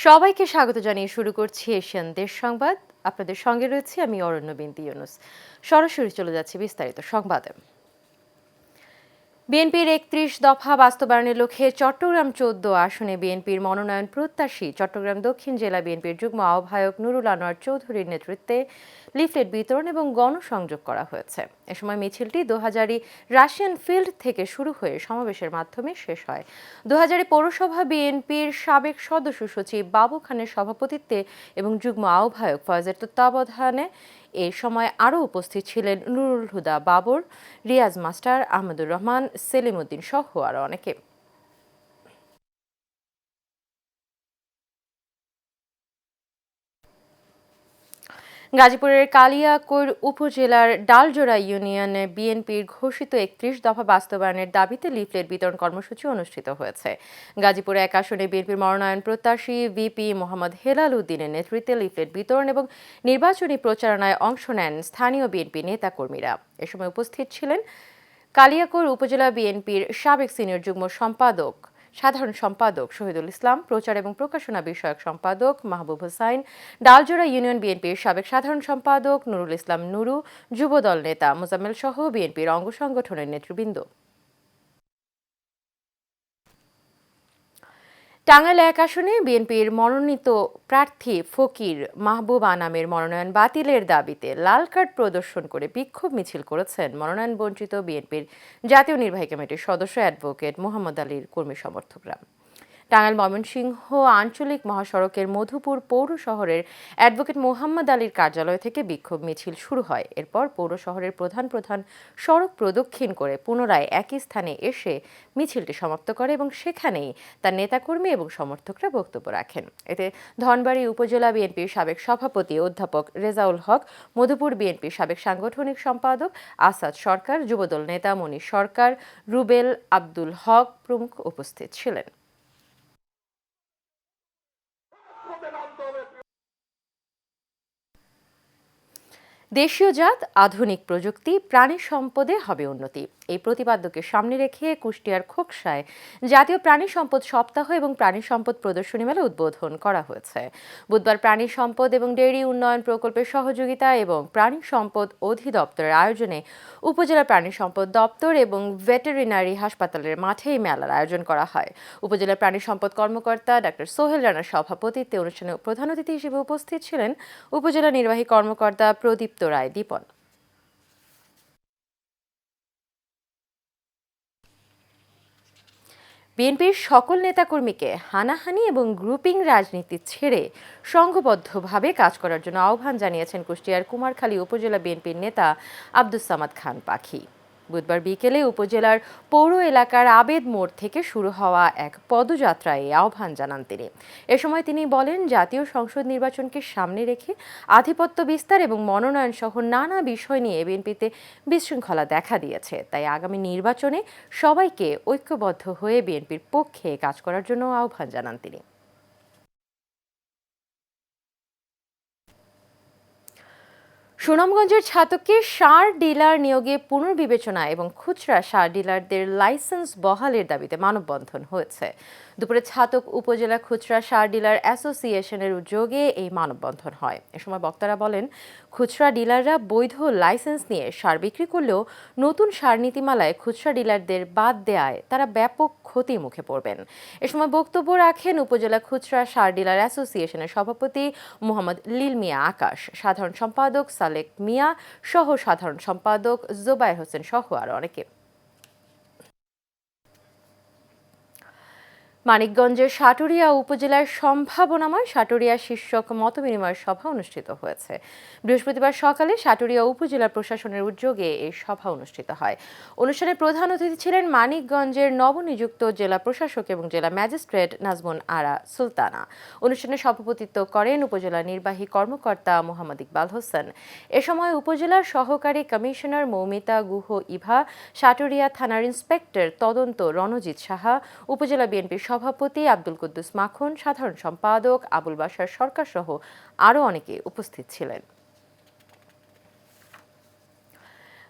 সবাইকে স্বাগত জানিয়ে শুরু করছি এশিয়ান দেশ সংবাদ। আপনাদের সঙ্গে রয়েছে আমি অরণ্য বিনতি ইউনুস। সরাসরি চলে যাচ্ছে বিস্তারিত সংবাদে। বিএনপির ৩১ দফা বাস্তবায়নের লক্ষ্যে চট্টগ্রাম ১৪ আসনে বিএনপির মনোনয়ন প্রত্যাশী চট্টগ্রাম দক্ষিণ জেলা বিএনপির যুগ্ম আহ্বায়ক নুরুল আনোয়ার চৌধুরীর নেতৃত্বে লিফলেট বিতরণ এবং গণসংযোগ করা হয়েছে। এ সময় মিছিলটি দোহাজারী রাশিয়ান ফিল্ড থেকে শুরু হয়ে সমাবেশের মাধ্যমে শেষ হয়। দোহাজারী পৌরসভা বিএনপির সাবেক সদস্য সচিব বাবু খানের সভাপতিত্বে এবং যুগ্ম আহ্বায়ক ফয়েজের তত্ত্বাবধানে এ সময় আরও উপস্থিত ছিলেন নুরুল হুদা বাবর, রিয়াজ মাস্টার, আহমদুর রহমান, সেলিম উদ্দিন সহ আরও অনেকে। গাজীপুরের কালিয়াকৈর উপজেলার ডালজোড়া ইউনিয়নে বিএনপির ঘোষিত ৩১ দফা বাস্তবায়নের দাবিতে লিফলেট বিতরণ কর্মসূচি অনুষ্ঠিত হয়েছে। গাজীপুরে এক আসনে বিএনপির মনোনয়ন প্রত্যাশী ভিপি মোহাম্মদ হেলাল উদ্দিনের নেতৃত্বে লিফলেট বিতরণ এবং নির্বাচনী প্রচারণায় অংশ নেন স্থানীয় বিএনপি নেতাকর্মীরা। এ সময় উপস্থিত ছিলেন কালিয়াকৈর উপজেলা বিএনপির সাবেক সিনিয়র যুগ্ম সাধারণ সম্পাদক শহীদুল ইসলাম, প্রচার এবং প্রকাশনা বিষয়ক সম্পাদক মাহবুব হোসাইন, ডালজোড়া ইউনিয়ন বিএনপির সাবেক সাধারণ সম্পাদক নুরুল ইসলাম নুরু, যুবদল নেতা মোজাম্মেল সহ বিএনপির অঙ্গ সংগঠনের নেতৃবৃন্দ। টাঙ্গাইল এক আসনে বিএনপির মনোনীত প্রার্থী ফকির মাহবুব আনামের মনোনয়ন বাতিলের দাবিতে লাল কার্ড প্রদর্শন করে বিক্ষোভ মিছিল করেছেন মনোনয়ন বঞ্চিত বিএনপির জাতীয় নির্বাহী কমিটির সদস্য অ্যাডভোকেট মোহাম্মদ আলীর কর্মী সমর্থকরা। টাঙ্গাইল ময়মনসিংহ আঞ্চলিক মহাসড়কের মধুপুর পৌর শহরের অ্যাডভোকেট মোহাম্মদ আলীর কার্যালয় থেকে বিক্ষোভ মিছিল শুরু হয়। এরপর পৌর শহরের প্রধান প্রধান সড়ক প্রদক্ষিণ করে পুনরায় একই স্থানে এসে মিছিলটি সমাপ্ত করে এবং সেখানেই তার নেতাকর্মী এবং সমর্থকরা বক্তব্য রাখেন। এতে ধনবাড়ী উপজেলা বিএনপির সাবেক সভাপতি অধ্যাপক রেজাউল হক, মধুপুর বিএনপির সাবেক সাংগঠনিক সম্পাদক আসাদ সরকার, যুবদল নেতা মনির সরকার, রুবেল আব্দুল হক প্রমুখ উপস্থিত ছিলেন। দেশীয় জাত, আধুনিক প্রযুক্তি, প্রাণী সম্পদে হবে উন্নতি, এই প্রতিপাদ্যকে সামনে রেখে কুষ্টিয়ার খোকসায় জাতীয় প্রাণী সম্পদ সপ্তাহ এবং প্রাণী সম্পদ প্রদর্শনী মেলা উদ্বোধন করা হয়েছে। বুধবার প্রাণী সম্পদ এবং ডেইরি উন্নয়ন প্রকল্পের সহযোগিতা এবং প্রাণী সম্পদ অধিদপ্তরের আয়োজনে উপজেলা প্রাণী সম্পদ দপ্তর এবং ভেটেরিনারি হাসপাতালের মাঠে এই মেলার আয়োজন করা হয়। উপজেলা প্রাণী সম্পদ কর্মকর্তা ডাক্তার সোহেল রানার সভাপতিত্বে অনুষ্ঠানে প্রধান অতিথি হিসেবে উপস্থিত ছিলেন উপজেলা নির্বাহী কর্মকর্তা প্রদীপ্ত রায় দীপন। বিএনপির সকল নেতাকর্মীকে হানাহানি এবং গ্রুপিং রাজনীতি ছেড়ে সংঘবদ্ধভাবে কাজ করার জন্য আহ্বান জানিয়েছেন কুষ্টিয়ার কুমারখালী উপজেলা বিএনপির নেতা আব্দুস সামাদ খান পাখি। বুধবার বিকেলে উপজেলার পৌর এলাকার আবেদ মোড় থেকে শুরু হওয়া এক পদযাত্রায় আহ্বান জানান তিনি। এ সময় তিনি বলেন, জাতীয় সংসদ নির্বাচনকে সামনে রেখে আধিপত্য বিস্তার এবং মনোনয়ন সহ নানা বিষয় নিয়ে বিএনপিতে বিশৃঙ্খলা দেখা দিয়েছে। তাই আগামী নির্বাচনে সবাইকে ঐক্যবদ্ধ হয়ে বিএনপির পক্ষে কাজ করার জন্য আহ্বান জানান তিনি। সুনামগঞ্জের ছাতকে সার ডিলার নিয়োগে পুনর্বিবেচনা এবং খুচরা সার ডিলারদের লাইসেন্স বহালের দাবিতে মানববন্ধন হয়েছে। দুপুরে ছাতক উপজেলা খুচরা সার ডিলার অ্যাসোসিয়েশনের উদ্যোগে এই মানববন্ধন হয়। এ সময় বক্তারা বলেন, খুচরা ডিলাররা বৈধ লাইসেন্স নিয়ে সার বিক্রি করলেও নতুন সার নীতিমালায় খুচরা ডিলারদের বাদ দেয়ায় তারা ব্যাপক ক্ষতির মুখে পড়বেন। এ সময় বক্তব্য রাখেন উপজেলা খুচরা সার ডিলার অ্যাসোসিয়েশনের সভাপতি মোহাম্মদ লিল মিয়া আকাশ, সাধারণ সম্পাদক সালেক মিয়া সহ সাধারণ সম্পাদক জোবায়ের হোসেন সহ আরো অনেকে। মানিকগঞ্জের সাটুরিয়া উপজেলার সম্ভাবনাময় সাটুরিয়া শীর্ষক মতবিনিময় সভা অনুষ্ঠিত হয়েছে। বৃহস্পতিবার সকালে সাটুরিয়া উপজেলা প্রশাসনের উদ্যোগে এই সভা অনুষ্ঠিত হয়। অনুষ্ঠানে প্রধান অতিথি ছিলেন মানিকগঞ্জের নবনিযুক্ত জেলা প্রশাসক এবং জেলা ম্যাজিস্ট্রেট নাজমুন আরা সুলতানা। অনুষ্ঠানে সভাপতিত্ব করেন উপজেলা নির্বাহী কর্মকর্তা মোহাম্মদ ইকবাল হোসেন। এ সময় উপজেলার সহকারী কমিশনার মৌমিতা গুহ ইভা, সাটুরিয়া থানার ইন্সপেক্টর তদন্ত রণজিৎ সাহা, উপজেলা বিএনপির সভাপতি আব্দুল কুদ্দুস মাখন, সাধারণ সম্পাদক আবুল বাশার সরকার সহ আরও অনেকে উপস্থিত ছিলেন।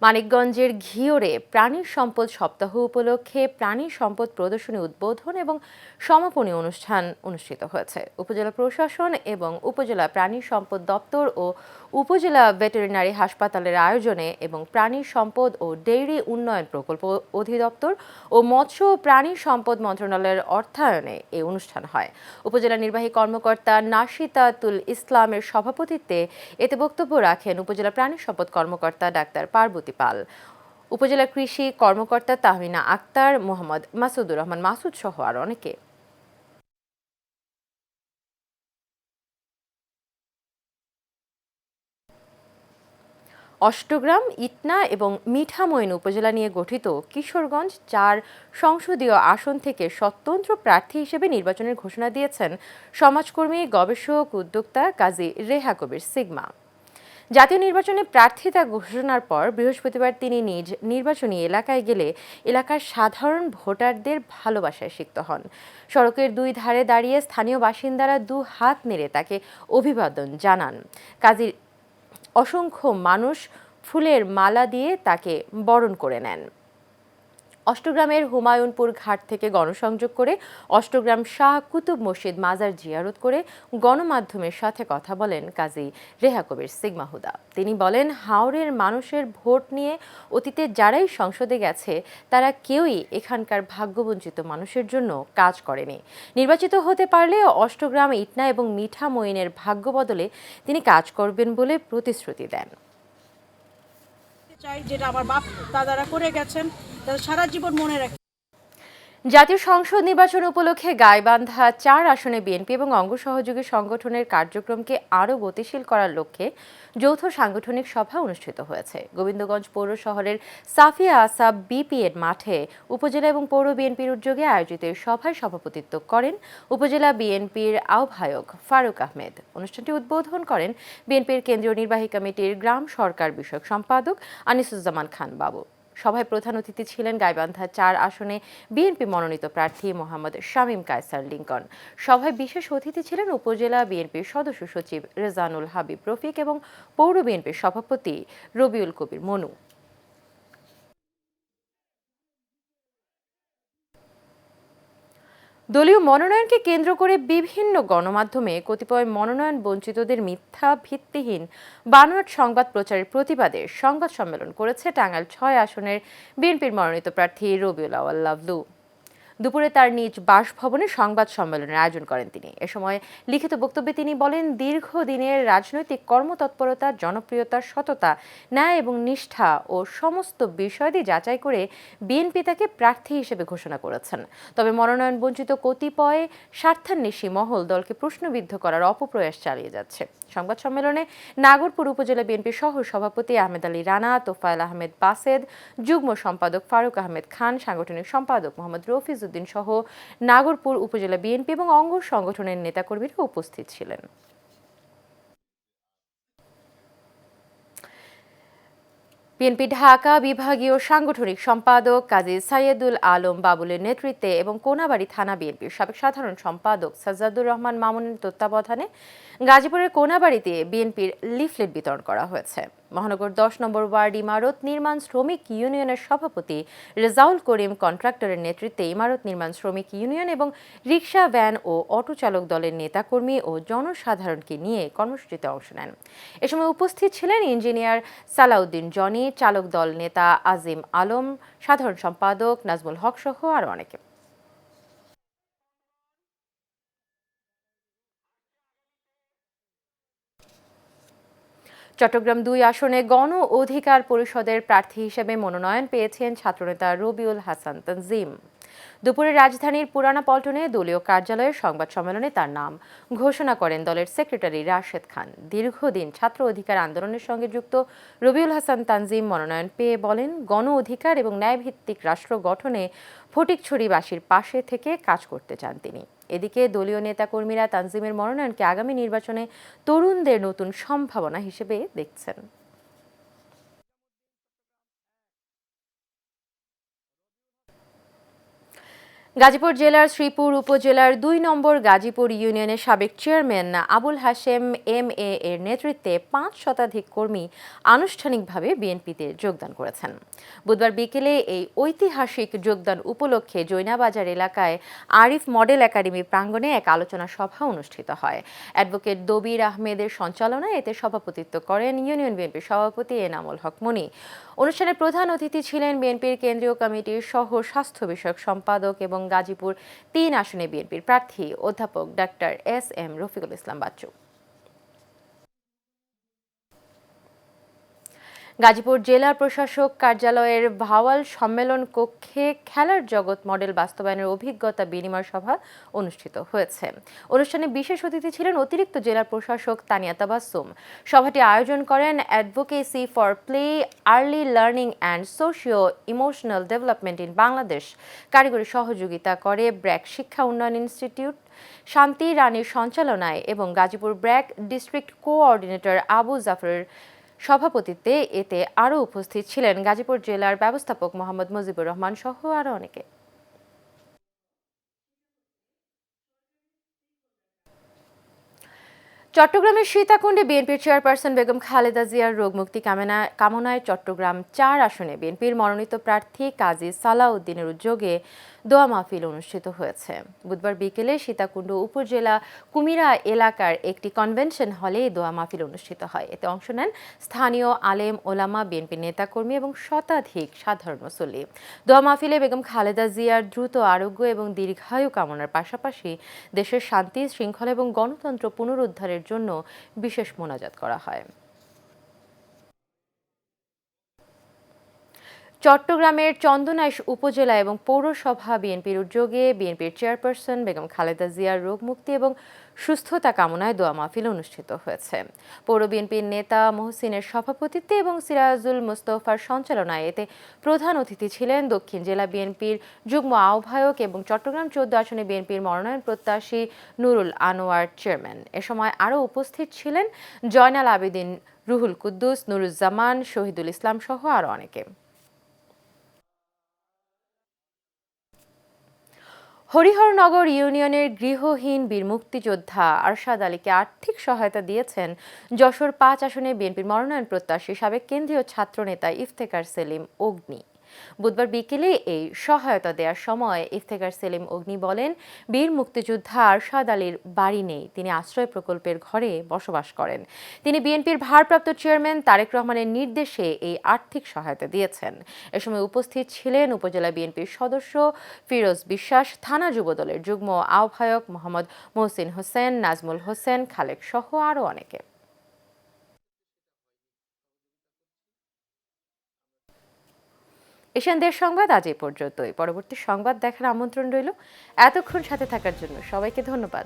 মানিকগঞ্জের ঘিওরে প্রাণী সম্পদ সপ্তাহ উপলক্ষে প্রাণী সম্পদ প্রদর্শনী উদ্বোধন এবং সমাপনী অনুষ্ঠান অনুষ্ঠিত হয়েছে। উপজেলা প্রশাসন এবং উপজেলা প্রাণী সম্পদ দপ্তর ও উপজেলা ভেটেরিনারি হাসপাতালের আয়োজনে এবং প্রাণী সম্পদ ও ডেইরি উন্নয়ন প্রকল্প অধিদপ্তর ও মৎস্য ও প্রাণী সম্পদ মন্ত্রণালয়ের অর্থায়নে এই অনুষ্ঠান হয়। উপজেলা নির্বাহী কর্মকর্তা নাশিতাতুল ইসলামের সভাপতিত্বে এতে বক্তব্য রাখেন উপজেলা প্রাণী সম্পদ কর্মকর্তা ডাক্তার পার্বতী পাল, উপজেলা কৃষি কর্মকর্তা তাহমিনা আক্তার, মোহাম্মদ মাসুদুর রহমান মাসুদ সহ আর অনেকে। অষ্টগ্রাম, ইটনা এবং মিঠামইন উপজেলা নিয়ে গঠিত কিশোরগঞ্জ ৪ সংসদীয় আসন থেকে স্বতন্ত্র প্রার্থী হিসেবে নির্বাচনের ঘোষণা দিয়েছেন সমাজকর্মী, গবেষক, উদ্যোক্তা কাজী রেহা কবির সিগমা। জাতীয় নির্বাচনে প্রার্থিতা ঘোষণার পর বৃহস্পতিবার তিনি নিজ নির্বাচনী এলাকায় গেলে এলাকার সাধারণ ভোটারদের ভালোবাসায় সিক্ত হন। সড়কের দুই ধারে দাঁড়িয়ে স্থানীয় বাসিন্দারা দু হাত নেড়ে তাকে অভিবাদন জানান। কাজী অসংখ্য মানুষ ফুলের মালা দিয়ে তাকে বরণ করে নেন। অষ্টগ্রামের হুমায়ুনপুর ঘাট থেকে গণসংযোগ করে অষ্টগ্রাম শাহ কুতুব মসজিদ মাজার জিয়ারত করে গণমাধ্যমের সাথে কথা বলেন কাজী রেহা কবির সিগমা হুদা। তিনি বলেন, হাওরের মানুষের ভোট নিয়ে অতীতে যারাই সংসদে গেছে তারা কেউই এখানকার ভাগ্যবঞ্চিত মানুষের জন্য কাজ করেনি। নির্বাচিত হতে পারলে অষ্টগ্রাম, ইটনা এবং মিঠামইনের ভাগ্য বদলে তিনি কাজ করবেন বলে প্রতিশ্রুতি দেন। চাই যেটা আমার বাপ দাদারা করে গেছেন, তারা সারা জীবন মনে রাখে। জাতীয় সংসদ নির্বাচন উপলক্ষে গাইবান্ধা ৪ আসনে বিএনপি এবং অঙ্গ সহযোগী সংগঠনের কার্যক্রমকে আরও গতিশীল করার লক্ষ্যে যৌথ সাংগঠনিক সভা অনুষ্ঠিত হয়েছে। গোবিন্দগঞ্জ পৌর শহরের সাফিয়া আসাব বিপিএর মাঠে উপজেলা এবং পৌর বিএনপির উদ্যোগে আয়োজিত এই সভায় সভাপতিত্ব করেন উপজেলা বিএনপির আহ্বায়ক ফারুক আহমেদ। অনুষ্ঠানটি উদ্বোধন করেন বিএনপির কেন্দ্রীয় নির্বাহী কমিটির গ্রাম সরকার বিষয়ক সম্পাদক আনিসুজ্জামান খান বাবু। সভায় প্রধান অতিথি ছিলেন গাইবান্ধা ৪ আসনে বিএনপি মনোনীত প্রার্থী মোহাম্মদ শামীম কায়সার লিংকন। সভায় বিশেষ অতিথি ছিলেন উপজেলা বিএনপির সদস্য সচিব রেজানুল হাবিব রফিক এবং পৌর বিএনপির সভাপতি রবিউল কবির মনু। দলীয় মনোনয়নকে কেন্দ্র করে বিভিন্ন গণমাধ্যমে কতিপয় মনোনয়ন বঞ্চিতদের মিথ্যা, ভিত্তিহীন বানোয়াট সংবাদ প্রচারের প্রতিবাদে সংবাদ সম্মেলন করেছে টাঙ্গাইল ৬ আসনের বিএনপির মনোনীত প্রার্থী রবিউল আওয়াল লাভলু। দুপুরে তার নিজ বাসভবনে সংবাদ সম্মেলনের আয়োজন করেন তিনি। এ সময় লিখিত বক্তব্যে তিনি বলেন, দীর্ঘদিনের রাজনৈতিক কর্মতৎপরতা, জনপ্রিয়তা, সততা, ন্যায় এবং নিষ্ঠা ও সমস্ত বিষয়াদি যাচাই করে বিএনপি তাকে প্রার্থী হিসেবে ঘোষণা করেছেন। তবে মনোনয়ন বঞ্চিত কতিপয় স্বার্থান্বেষী মহল দলকে প্রশ্নবিদ্ধ করার অপপ্রয়াস চালিয়ে যাচ্ছে। সংবাদ সম্মেলনে নাগরপুর উপজেলা বিএনপি সহ সভাপতি আহমেদ আলী রানা, তোফায়েল আহমেদ বাসেদ, যুগ্ম সম্পাদক ফারুক আহমেদ খান, সাংগঠনিক সম্পাদক মোহাম্মদ রফিজ উদ্দিন সহ নাগরপুর উপজেলা বিএনপি এবং অঙ্গ সংগঠনের নেতাকর্মীরা উপস্থিত ছিলেন। বিএনপি ঢাকা বিভাগীয় সাংগঠনিক সম্পাদক কাজী সাইয়েদুল আলম বাবুলের নেতৃত্বে এবং কোনাবাড়ী থানা বিএনপির সাবেক সাধারণ সম্পাদক সাজ্জাদুর রহমান মামুনের তত্ত্বাবধানে গাজীপুরের কোনাবাড়ীতে বিএনপির লিফলেট বিতরণ করা হয়েছে। মহানগর ১০ নম্বর ওয়ার্ড ইমারত নির্মাণ শ্রমিক ইউনিয়নের সভাপতি রেজাউল করিম কন্ট্রাক্টরের নেতৃত্বে ইমারত নির্মাণ শ্রমিক ইউনিয়ন এবং রিকশা, ভ্যান ও অটো চালক দলের নেতাকর্মী ও জনসাধারণকে নিয়ে কর্মসূচিতে অংশ নেন। এ সময় উপস্থিত ছিলেন ইঞ্জিনিয়ার সালাউদ্দিন জনি, চালক দল নেতা আজিম আলম, সাধারণ সম্পাদক নাজমুল হক সহ আরও অনেকে। চট্টগ্রাম ২ আসনে গণ অধিকার পরিষদের প্রার্থী হিসেবে মনোনয়ন পেয়েছেন ছাত্রনেতা রবিউল হাসান তানজিম। দুপুরে রাজধানীর পুরানা পল্টনে দলীয় কার্যালয়ের সংবাদ সম্মেলনে তার নাম ঘোষণা করেন দলের সেক্রেটারি রাশেদ খান। দীর্ঘদিন ছাত্র অধিকার আন্দোলনের সঙ্গে যুক্ত রবিউল হাসান তানজিম মনোনয়ন পেয়ে বলেন, গণ অধিকার এবং ন্যায়ভিত্তিক রাষ্ট্র গঠনে ফটিকছড়িবাসীর পাশে থেকে কাজ করতে চান তিনি। এদিকে দলীয় নেতাকর্মীরা তানজিমের মনোনয়নকে আগামী নির্বাচনে তরুণদের নতুন সম্ভাবনা হিসেবে দেখছেন। গাজীপুর জেলার শ্রীপুর উপজেলার ২ নম্বর গাজীপুর ইউনিয়নের সাবেক চেয়ারম্যান আবুল হাশেম MA এর নেতৃত্বে ৫ শতাধিক কর্মী আনুষ্ঠানিকভাবে বিএনপিতে যোগদান করেছেন। বুধবার বিকেলে এই ঐতিহাসিক যোগদান উপলক্ষে জৈনাবাজার এলাকায় আরিফ মডেল একাডেমি প্রাঙ্গণে এক আলোচনা সভা অনুষ্ঠিত হয়। অ্যাডভোকেট দবির আহমেদের সঞ্চালনায় এতে সভাপতিত্ব করেন ইউনিয়ন বিএনপির সভাপতি এনামুল হক মনি। অনুষ্ঠানে প্রধান অতিথি ছিলেন বিএনপির কেন্দ্রীয় কমিটির সহ স্বাস্থ্য বিষয়ক সম্পাদক এবং গাজীপুর ৩ আসনে বিএনপির প্রার্থী অধ্যাপক ডাক্তার SM রফিকুল ইসলাম বাচ্চু। গাজীপুর জেলা প্রশাসক কার্যালয়ের ভাওয়াল সম্মেলন কক্ষে খেলার জগৎ মডেল বাস্তবায়নের অভিজ্ঞতা বিনিময় সভা অনুষ্ঠিত হয়েছে। অনুষ্ঠানে বিশেষ অতিথি ছিলেন অতিরিক্ত জেলা প্রশাসক তানিয়া তাবাসসুম। সভাটি আয়োজন করেন advocacy for play, early learning and socio emotional development in Bangladesh কারিগরি সহযোগিতা করে ব্র্যাক শিক্ষা উন্নয়ন ইনস্টিটিউট, শান্তি রানীর সঞ্চালনায় এবং গাজীপুর ব্র্যাক ডিস্ট্রিক্ট কোঅর্ডিনেটর আবু জাফরের সভাপতিত্বে এতে আরও উপস্থিত ছিলেন গাজীপুর জেলার ব্যবস্থাপক মোহাম্মদ মুজিবুর রহমান সহ আরও অনেকে। চট্টগ্রামের সীতাকুণ্ডে বিএনপির চেয়ারপারসন বেগম খালেদা জিয়ার রোগমুক্তি কামনায় চট্টগ্রাম ৪ আসনে বিএনপির মনোনীত প্রার্থী কাজী সালাউদ্দিনের উদ্যোগে দোয়া মাহফিল অনুষ্ঠিত হয়েছে। বুধবার বিকেলে সীতাকুণ্ড উপজেলা কুমিরা এলাকার একটি কনভেনশন হলে এই দোয়া মাহফিল অনুষ্ঠিত হয়। এতে অংশ নেন স্থানীয় আলেম ওলামা, বিএনপি নেতাকর্মী এবং শতাধিক সাধারণ মুসল্লি। দোয়া মাহফিলে বেগম খালেদা জিয়ার দ্রুত আরোগ্য এবং দীর্ঘায়ু কামনার পাশাপাশি দেশের শান্তি, শৃঙ্খলা এবং গণতন্ত্র পুনরুদ্ধারের জন্য বিশেষ মোনাজাত করা হয়। চট্টগ্রামের চন্দনাইশ উপজেলা এবং পৌরসভা বিএনপির উদ্যোগে বিএনপির চেয়ারপারসন বেগম খালেদা জিয়ার রোগমুক্তি এবং সুস্থতা কামনায় দোয়া মাহফিল অনুষ্ঠিত হয়েছে। পৌর বিএনপির নেতা মহসিনের সভাপতিত্বে এবং সিরাজুল মুস্তফার সঞ্চালনায় এতে প্রধান অতিথি ছিলেন দক্ষিণ জেলা বিএনপির যুগ্ম আহ্বায়ক এবং চট্টগ্রাম ১৪ আসনে বিএনপির মনোনয়ন প্রত্যাশী নুরুল আনোয়ার চেয়ারম্যান। এ সময় আরও উপস্থিত ছিলেন জয়নাল আবেদিন, রুহুল কুদ্দুস, নুরুজ্জামান, শহীদুল ইসলাম সহ আরও অনেকে। হরিহরনগর ইউনিয়নের গৃহহীন বীর মুক্তিযোদ্ধা আরশাদ আলীকে আর্থিক সহায়তা দিয়েছেন যশোর ৫ আসনে বিএনপির মনোনয়ন প্রত্যাশী সাবেক কেন্দ্রীয় ছাত্রনেতা ইফতেখার সেলিম অগ্নি। বুধবার বিকেলে এই সহায়তা দেওয়ার সময় ইফতেখার সেলিম অগ্নি বলেন, বীর মুক্তিযোদ্ধা আরশাদ আলীর বাড়ি নেই, তিনি আশ্রয় প্রকল্পের ঘরে বসবাস করেন। তিনি বিএনপির ভারপ্রাপ্ত চেয়ারম্যান তারেক রহমানের নির্দেশে এই আর্থিক সহায়তা দিয়েছেন। এ সময় উপস্থিত ছিলেন উপজেলা বিএনপির সদস্য ফিরোজ বিশ্বাস, থানা যুবদলের যুগ্ম আহ্বায়ক মোহাম্মদ মহসিন হোসেন, নাজমুল হোসেন, খালেক সহ আরও অনেকে। এশিয়ান দেশ সংবাদ আজ এই পর্যন্তই। পরবর্তী সংবাদ দেখার আমন্ত্রণ রইল। এতক্ষণ সাথে থাকার জন্য সবাইকে ধন্যবাদ।